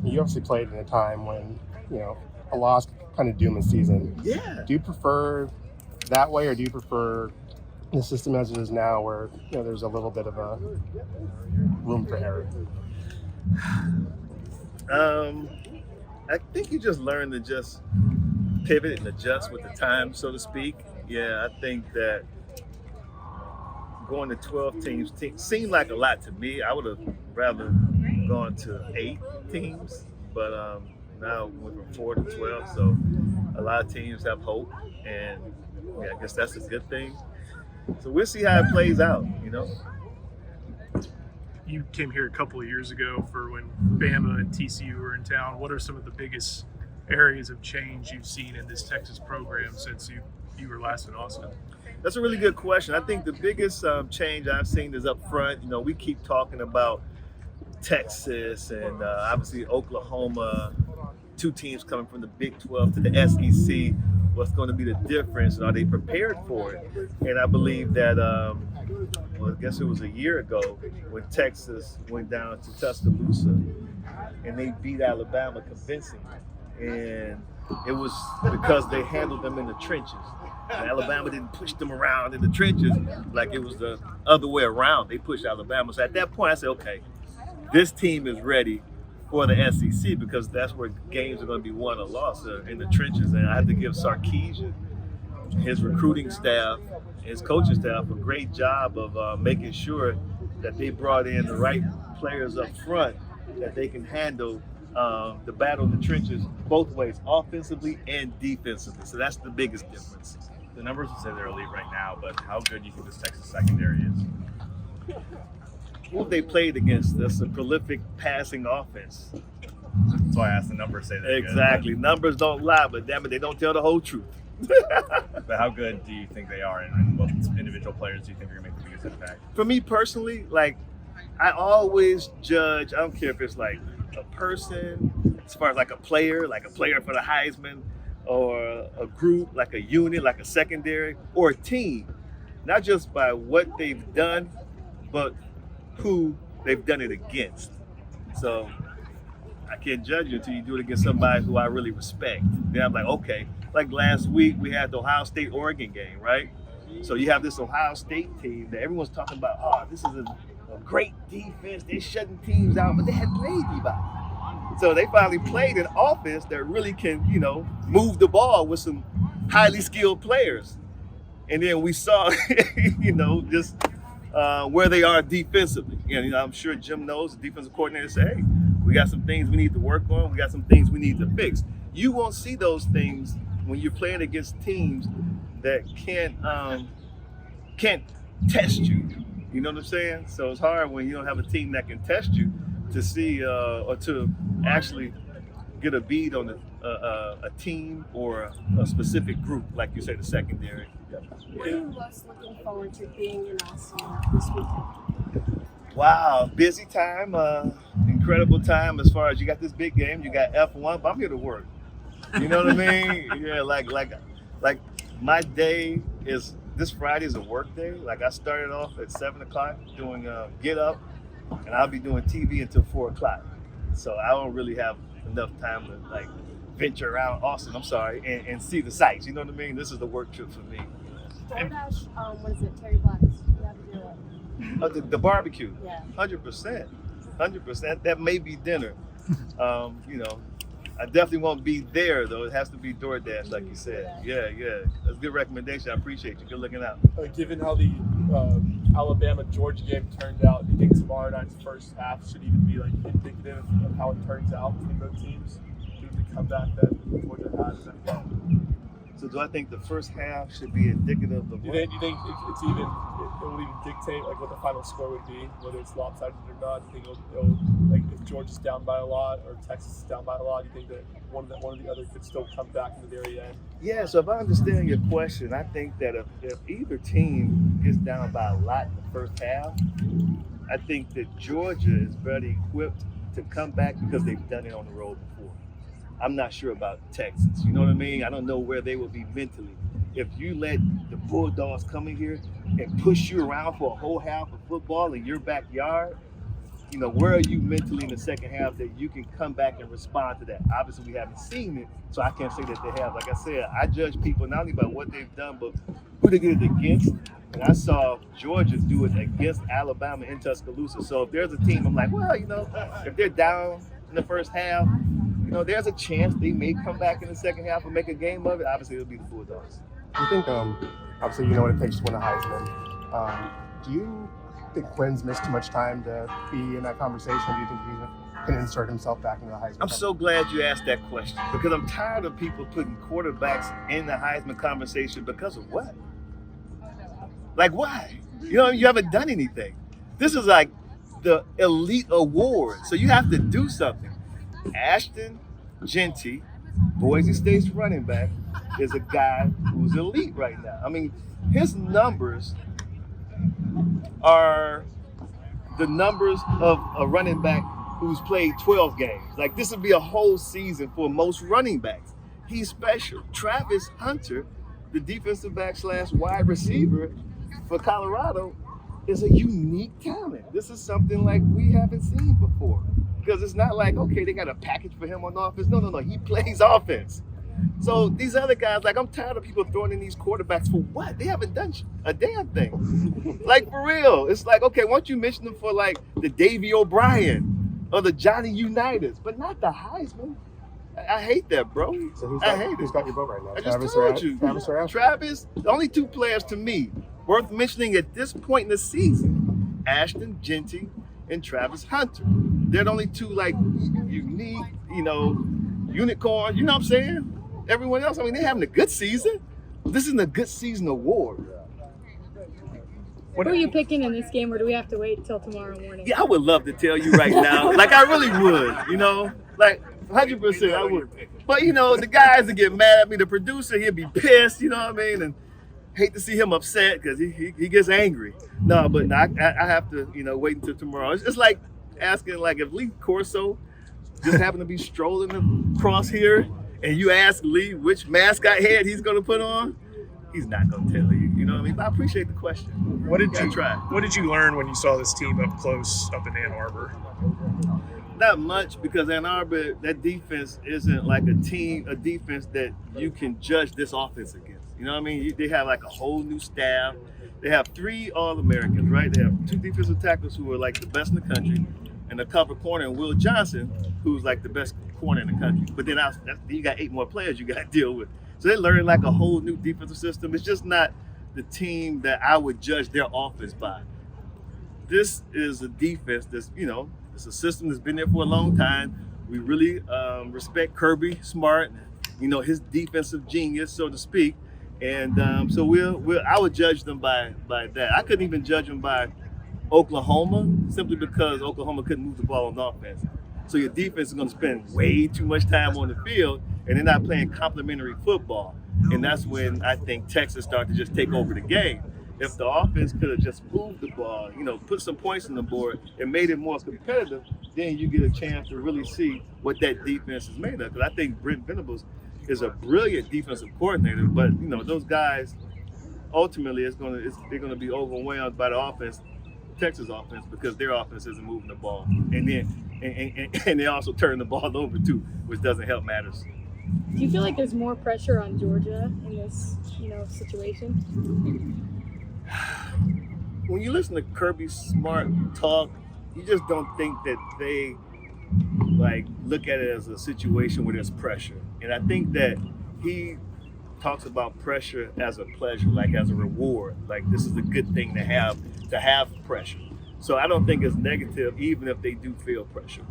You obviously played in a time when, a loss kind of doom a season. Yeah. Do you prefer that way, or do you prefer the system as it is now, where there's a little bit of a room for error? Um, I think you just learn to just pivot and adjust with the time, so to speak. Yeah, I think that going to 12 teams seemed like a lot to me. I would have rather gone to 8 teams, but now we went from 4 to 12. So a lot of teams have hope, and yeah, I guess that's a good thing. So we'll see how it plays out. You came here a couple of years ago for when Bama and TCU were in town. What are some of the biggest areas of change you've seen in this Texas program since you were last in Austin? That's a really good question. I think the biggest change I've seen is up front. We keep talking about Texas and obviously Oklahoma, 2 teams coming from the Big 12 to the SEC. What's going to be the difference? And are they prepared for it? And I believe that, I guess it was a year ago when Texas went down to Tuscaloosa and they beat Alabama convincingly. And it was because they handled them in the trenches. And Alabama didn't push them around in the trenches like it was the other way around. They pushed Alabama. So at that point, I said, okay, this team is ready for the SEC because that's where games are going to be won or lost in the trenches. And I had to give Sarkisian, his recruiting staff, his coaching staff, a great job of making sure that they brought in the right players up front that they can handle the battle in the trenches both ways, offensively and defensively. So that's the biggest difference. The numbers will say they're elite right now, but how good do you think this Texas secondary is? Who have they played against? That's a prolific passing offense. That's why I asked the numbers say they're Exactly. Good. Numbers don't lie, but damn it, they don't tell the whole truth. But how good do you think they are, and what individual players do you think are going to make the biggest impact? For me personally, I always judge, I don't care if it's like a person, as far as like a player for the Heisman, or a group, like a unit, like a secondary, or a team, not just by what they've done, but who they've done it against. So I can't judge you until you do it against somebody who I really respect. Then I'm like, okay, like last week we had the Ohio State-Oregon game, right? So you have this Ohio State team that everyone's talking about, oh, this is a great defense, they're shutting teams out, but they hadn't played anybody. So they finally played an offense that really can, move the ball with some highly skilled players. And then we saw, just where they are defensively. And I'm sure Jim knows, the defensive coordinator, say, hey, we got some things we need to work on. We got some things we need to fix. You won't see those things when you're playing against teams that can't test you. You know what I'm saying? So it's hard when you don't have a team that can test you to see or to actually get a bead on a team or a specific group, like you say, the secondary. What are you most looking forward to being in Austin this weekend? Wow, busy time, incredible time as far as you got this big game, you got F1, but I'm here to work. You know what I mean? Yeah, like my day is, this Friday is a work day. Like I started off at 7 o'clock doing Get Up, and I'll be doing TV until 4 o'clock. So I don't really have enough time to venture around Austin, and see the sights. You know what I mean? This is the work trip for me. DoorDash, what is it, Terry Black's? You have to do it. The barbecue, Yeah. 100%. That may be dinner. I definitely won't be there though. It has to be DoorDash, like you said. Yeah. That's a good recommendation. I appreciate you. Good looking out. Given how the Alabama-Georgia game turned out, do you think tomorrow night's first half should even be indicative of how it turns out between both teams? Given the comeback that Georgia had in that game? So do I think the first half should be indicative of Do you think it will even dictate what the final score would be, whether it's lopsided or not? Do you think it'll if Georgia's down by a lot or Texas is down by a lot, do you think that one of the other could still come back in the very end? Yeah, so if I understand your question, I think that if either team is down by a lot in the first half, I think that Georgia is very equipped to come back because they've done it on the road before. I'm not sure about Texas. You know what I mean? I don't know where they will be mentally. If you let the Bulldogs come in here and push you around for a whole half of football in your backyard, where are you mentally in the second half that you can come back and respond to that? Obviously, we haven't seen it, so I can't say that they have. Like I said, I judge people not only by what they've done, but who they did it against. And I saw Georgia do it against Alabama in Tuscaloosa. So if there's a team, I'm like, well, if they're down in the first half, there's a chance they may come back in the second half and make a game of it. Obviously, it'll be the Bulldogs. Do you think, obviously, you know what it takes to win a Heisman. Do you think Quinn's missed too much time to be in that conversation? Do you think he can insert himself back into the Heisman? I'm so glad you asked that question because I'm tired of people putting quarterbacks in the Heisman conversation because of what? Like, why? You haven't done anything. This is like the elite award, so you have to do something. Ashton Jeanty, Boise State's running back, is a guy who's elite right now. I mean, his numbers are the numbers of a running back who's played 12 games. Like, this would be a whole season for most running backs. He's special. Travis Hunter, the defensive back / wide receiver for Colorado, is a unique talent. This is something like we haven't seen before. Because it's not like, okay, they got a package for him on offense. No. He plays offense. So these other guys, like, I'm tired of people throwing in these quarterbacks for what? They haven't done a damn thing. Like, for real. It's like, okay, why don't you mention them for, like, the Davey O'Brien or the Johnny Unitas, but not the Heisman. I hate that, bro. So who's Who's got your vote right now? I just told you. Travis or Ashton? Travis, the only two players to me worth mentioning at this point in the season, Ashton Jeanty and Travis Hunter. They're the only two, like, unique, unicorns. You know what I'm saying? Everyone else, I mean, they're having a good season. This isn't a good season award. Who are you picking in this game, or do we have to wait until tomorrow morning? Yeah, I would love to tell you right now. Like, I really would, like 100% I would. But, the guys that get mad at me, the producer, he'll be pissed, you know what I mean? And hate to see him upset because he gets angry. No, but I have to, wait until tomorrow. It's like asking, like, if Lee Corso just happened to be strolling across here and you ask Lee which mascot head he's going to put on, he's not going to tell you. You know what I mean? But I appreciate the question. What did you learn when you saw this team up close up in Ann Arbor? Not much, because Ann Arbor, that defense isn't like a defense that you can judge this offense against. You know what I mean? They have like a whole new staff. They have 3 All-Americans, right? They have 2 defensive tackles who are like the best in the country, and a cover corner, and Will Johnson, who's like the best corner in the country. But then you got 8 more players you got to deal with. So they learn like a whole new defensive system. It's just not the team that I would judge their offense by. This is a defense that's, it's a system that's been there for a long time. We really respect Kirby Smart, his defensive genius, so to speak. And so I would judge them by that. I couldn't even judge them by Oklahoma, simply because Oklahoma couldn't move the ball on offense. So your defense is going to spend way too much time on the field, and they're not playing complementary football. And that's when I think Texas started to just take over the game. If the offense could have just moved the ball, put some points on the board and made it more competitive, then you get a chance to really see what that defense is made of. Because I think Brent Venables is a brilliant defensive coordinator, but those guys ultimately they're going to be overwhelmed by the offense, Texas offense, because their offense isn't moving the ball, and then and they also turn the ball over too, which doesn't help matters. Do you feel like there's more pressure on Georgia in this, situation? When you listen to Kirby Smart talk, you just don't think that they look at it as a situation where there's pressure. And I think that he talks about pressure as a pleasure, like as a reward. Like, this is a good thing to have pressure. So I don't think it's negative, even if they do feel pressure.